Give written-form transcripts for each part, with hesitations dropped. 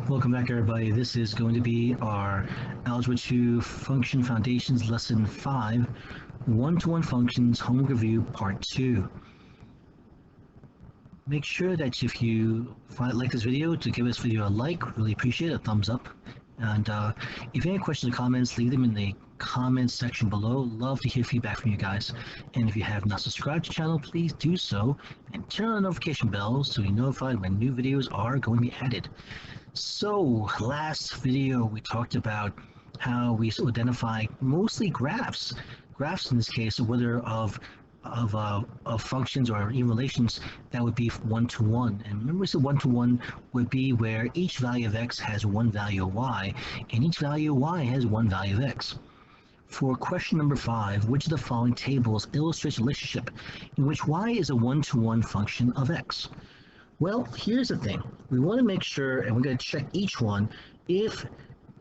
Welcome back, everybody. This is going to be our Algebra 2 Function Foundations Lesson 5, One-to-One Functions Homework Review Part 2. Make sure that if you like this video, to give this video a like, really appreciate it, a thumbs up. And if you have any questions or comments, leave them in the comments section below. Love to hear feedback from you guys. And if you have not subscribed to the channel, please do so. And turn on the notification bell so you're notified when new videos are going to be added. So last video we talked about how we identify mostly graphs in this case, whether of functions or even relations that would be one-to-one. And remember, we said one-to-one would be where each value of x has one value of y, and each value of y has one value of x. For question number 5, which of the following tables illustrates a relationship in which y is a one-to-one function of x? Well, here's the thing. We want to make sure, and we're going to check each one, if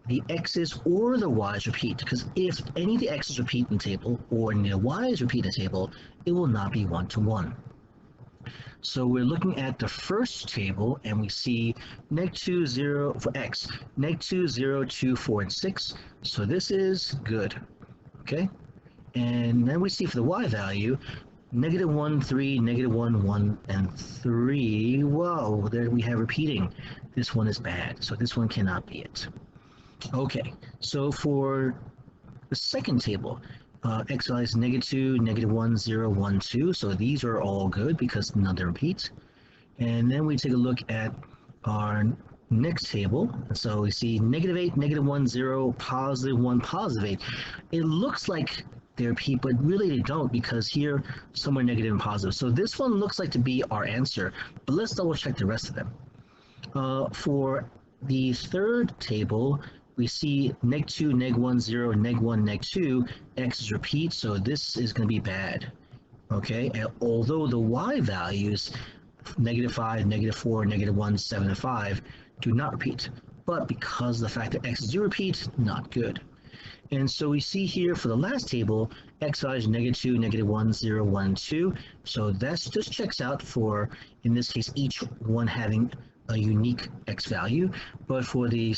the x's or the y's repeat. Because if any of the x's repeat in the table, or any of the y's repeat in the table, it will not be one-to-one. So we're looking at the first table, and we see -2, 0 for x, -2, 0, 2, 4, and 6. So this is good, okay? And then we see for the y value, -1, 3, -1, 1, and 3. Whoa, there we have repeating. This one is bad, so this one cannot be it. Okay, so for the second table, x values -2, -1, 0, 1, 2. So these are all good because none of them repeat. And then we take a look at our next table. So we see -8, -1, 0, +1, +8. It looks like they repeat, but really they don't, because here somewhere negative and positive. So this one looks like to be our answer, but let's double check the rest of them. For the third table, we see -2, -1, 0, -1, -2. X's repeat, so this is going to be bad. Okay, and although the y values -5, -4, -1, 7, and 5 do not repeat, but because of the fact that x's do repeat, not good. And so we see here for the last table, x values -2, -1, 0, 1, and 2. So this checks out for, in this case, each one having a unique x value. But for the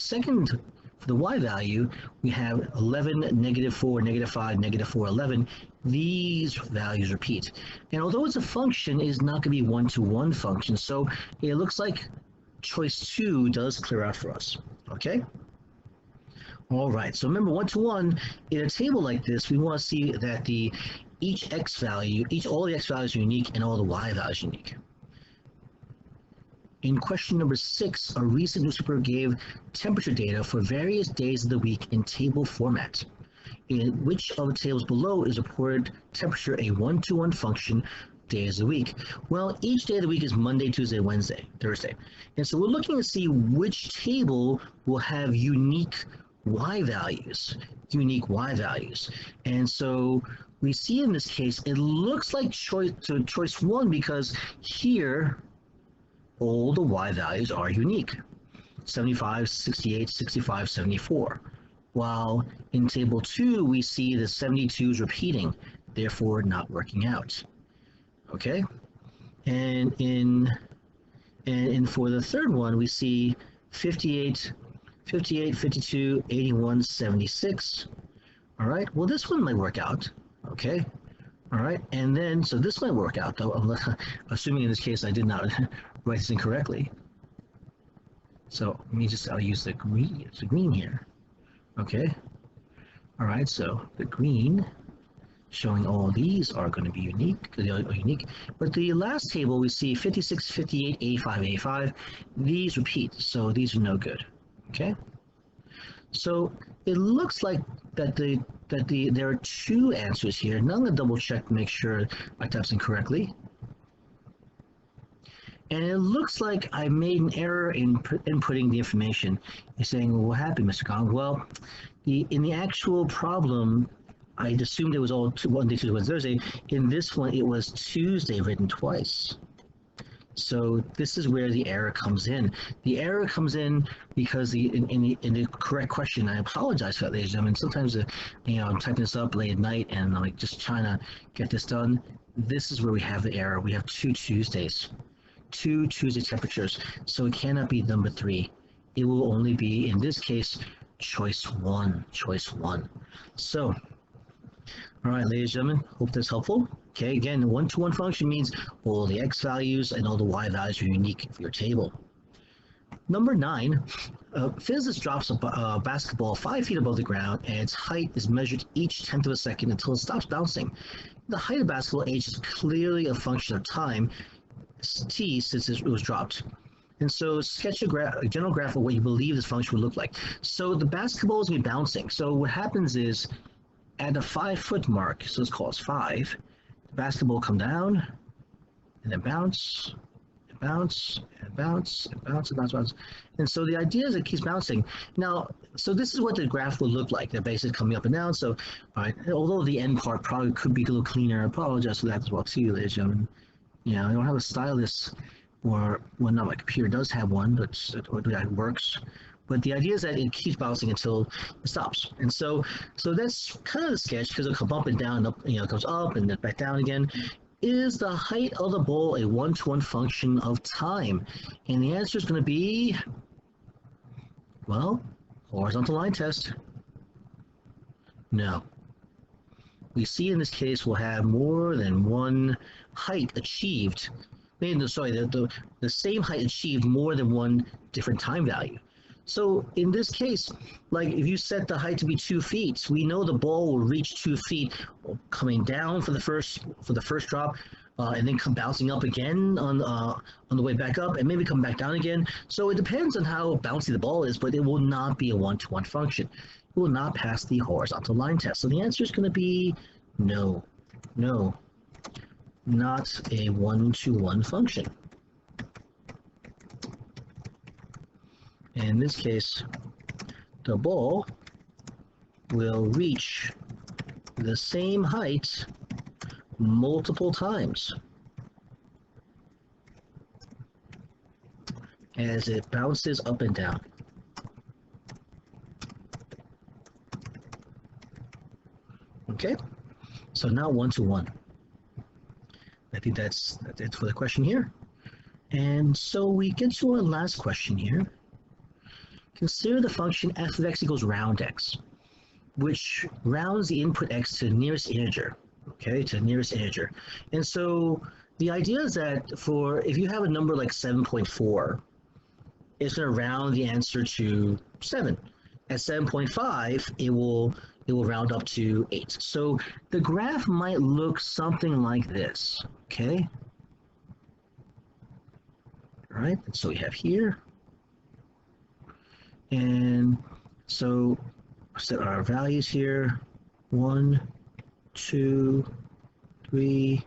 y value, we have 11, -4, -5, -4, 11. These values repeat. And although it's a function, it is not going to be one-to-one function. So it looks like choice 2 does clear out for us. Okay? All right, so remember, one-to-one, in a table like this, we want to see that each x value, all the x values are unique and all the y values are unique. In question number 6, a recent newspaper gave temperature data for various days of the week in table format. In which of the tables below is reported temperature a one-to-one function days of the week? Well, each day of the week is Monday, Tuesday, Wednesday, Thursday. And so we're looking to see which table will have unique y values. And so we see in this case, it looks like choice 1, because here all the y values are unique. 75, 68, 65, 74. While in table 2, we see the 72 is repeating, therefore not working out. Okay? And for the third one, we see 58, 52, 81, 76. All right, well, this one might work out. Okay, all right, and then, so this might work out, though, assuming in this case I did not write this incorrectly. So let me I'll use the green, it's the green here. Okay, all right, so the green showing all these are going to be unique, but the last table we see 56, 58, 85, 85. These repeat, so these are no good. Okay, so it looks like that there are 2 answers here. Now I'm going to double check to make sure I typed incorrectly. And it looks like I made an error in inputting the information. You're saying, well, what happened, Mr. Kong? Well, in the actual problem, I assumed it was all Monday, Tuesday, Wednesday, Thursday. In this one, it was Tuesday written twice. So this is where the error comes in. The error comes in because in the correct question, I apologize for that, ladies and gentlemen. Sometimes, I'm typing this up late at night and I'm just trying to get this done. This is where we have the error. We have 2 Tuesdays. 2 Tuesday temperatures, so it cannot be number 3. it will only be, in this case, choice 1. So, all right, ladies and gentlemen, hope that's helpful. Okay, again, the one-to-one function means all the x values and all the y values are unique for your table. Number 9, a physicist drops a basketball 5 feet above the ground, and its height is measured each tenth of a second until it stops bouncing. The height of basketball age is clearly a function of time, t, since it was dropped. And so sketch a general graph of what you believe this function would look like. So the basketball is going to be bouncing. So what happens is, at the 5-foot mark, so let's call it 5, the basketball will come down, and then bounce, and bounce, and bounce, and bounce, and bounce, bounce. And so the idea is it keeps bouncing. Now, so this is what the graph will look like. They're basically coming up and down. So, all right, although the end part probably could be a little cleaner, I apologize for that as well. See you, ladies and gentlemen. Yeah, I don't have a stylus, or, well, no, my computer does have one, but that works. But the idea is that it keeps bouncing until it stops. And so that's kind of the sketch, because it'll come up and down, up, it goes up and then back down again. Is the height of the ball a one-to-one function of time? And the answer is going to be, well, horizontal line test. No. We see in this case we'll have more than one height achieved. Sorry, the same height achieved more than one different time value. So in this case, like if you set the height to be 2 feet, we know the ball will reach 2 feet, coming down for the first drop, and then come bouncing up again on the way back up, and maybe come back down again. So it depends on how bouncy the ball is, but it will not be a one-to-one function. It will not pass the horizontal line test. So the answer is going to be no, not a one-to-one function. In this case, the ball will reach the same height multiple times as it bounces up and down. Okay, so now one-to-one. I think that's it for the question here. And so we get to our last question here. Consider the function f of x equals round x, which rounds the input x to the nearest integer, okay, to the nearest integer. And so the idea is that if you have a number like 7.4, it's going to round the answer to 7. At 7.5, it will round up to 8. So the graph might look something like this, okay? All right, so we have here. And so set our values here, 1, 2, 3,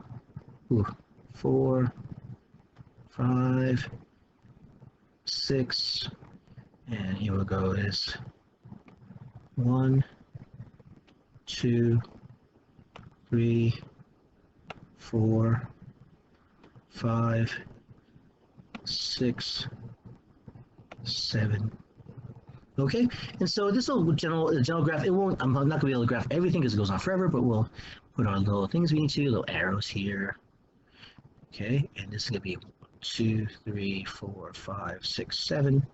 4, 5, 6, and here we'll go is 1, 2, 3, 4, 5, 6, 7. Okay, and so this will general graph. It won't. I'm not going to be able to graph everything because it goes on forever. But we'll put our little things we need to, little arrows here. Okay, and this is going to be 2, 3, 4, 5, 6, 7.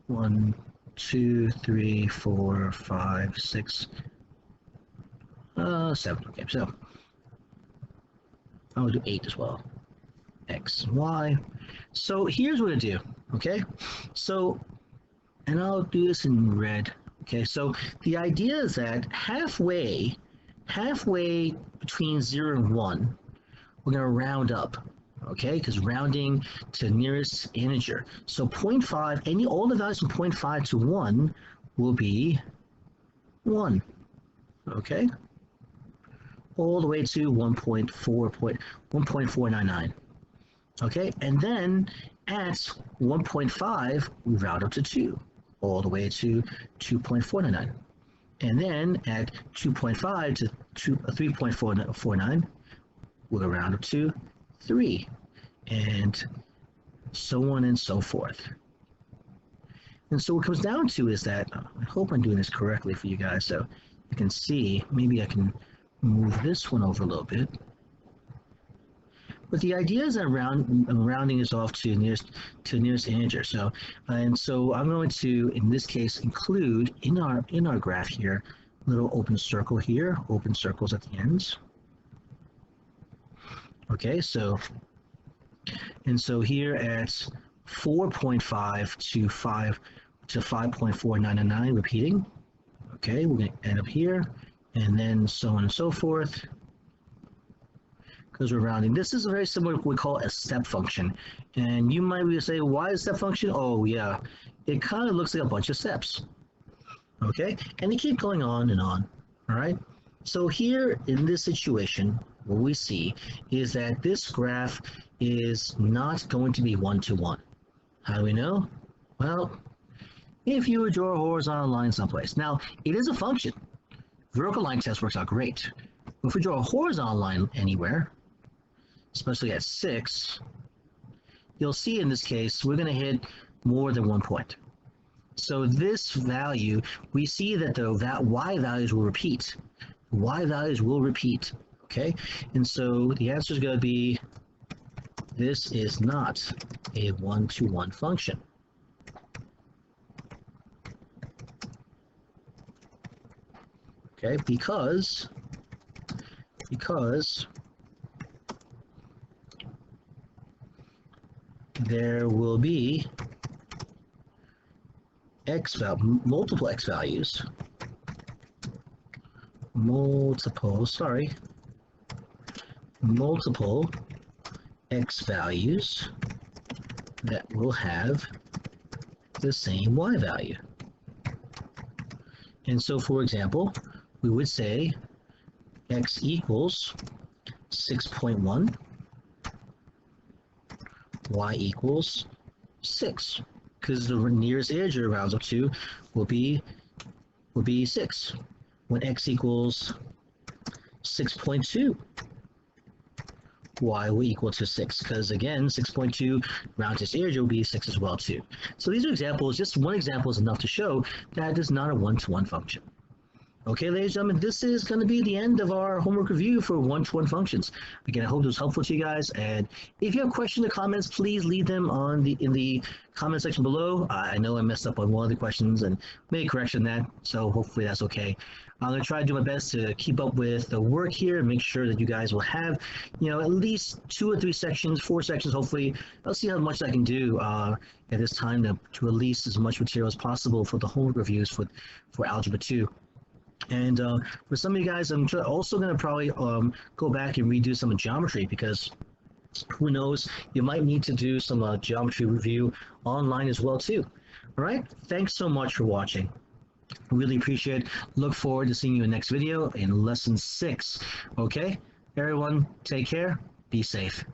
1, 2, 3, 4, 5, 6, 7. Okay, so I'll do 8 as well. X and Y. So here's what I do. Okay, so. And I'll do this in red. Okay, so the idea is that halfway between 0 and 1, we're going to round up, okay? Because rounding to nearest integer. So 0.5, all the values from 0.5 to 1 will be 1, okay? All the way to 1.499, okay? And then at 1.5, we round up to 2. All the way to 2.499. And then at 2.5 to 3.449, we'll round up to 3, and so on and so forth. And so what it comes down to is that, I hope I'm doing this correctly for you guys, so you can see, maybe I can move this one over a little bit. But the idea is that rounding is off to nearest integer. So so I'm going to, in this case, include in our graph here, little open circle here, open circles at the ends. Okay, so here at 4.5 to 5.4999, repeating. Okay, we're going to end up here, and then so on and so forth, because we're rounding. This is very similar to what we call a step function. And you might be say, why is step function? Oh yeah, it kind of looks like a bunch of steps. Okay, and they keep going on and on. All right, so here in this situation, what we see is that this graph is not going to be one-to-one. How do we know? Well, if you would draw a horizontal line someplace. Now, it is a function. Vertical line test works out great. But if we draw a horizontal line anywhere, especially at 6, you'll see in this case, we're going to hit more than 1 point. So this value, we see that that y values will repeat. Y values will repeat, okay? And so the answer is going to be, this is not a one-to-one function. Okay, because there will be multiple x values, multiple x values that will have the same y value. And so, for example, we would say x equals 6.1, y equals 6, because the nearest integer rounds up to will be 6. When x equals 6.2, y will equal to 6, because again, 6.2 rounded to integer will be 6 as well too. So these are examples. Just one example is enough to show that it is not a one-to-one function. Okay, ladies and gentlemen, this is going to be the end of our homework review for one-to-one functions. Again, I hope it was helpful to you guys. And if you have questions or comments, please leave them in the comment section below. I know I messed up on one of the questions and made a correction on that, so hopefully that's okay. I'm going to try to do my best to keep up with the work here and make sure that you guys will have, at least 2 or 3 sections, 4 sections, hopefully. I'll see how much I can do at this time to release as much material as possible for the homework reviews for Algebra 2. And for some of you guys, I'm also going to probably go back and redo some of geometry, because who knows, you might need to do some geometry review online as well too. All right, thanks so much for watching. Really appreciate it. Look forward to seeing you in the next video in lesson 6. Okay, everyone, take care, be safe.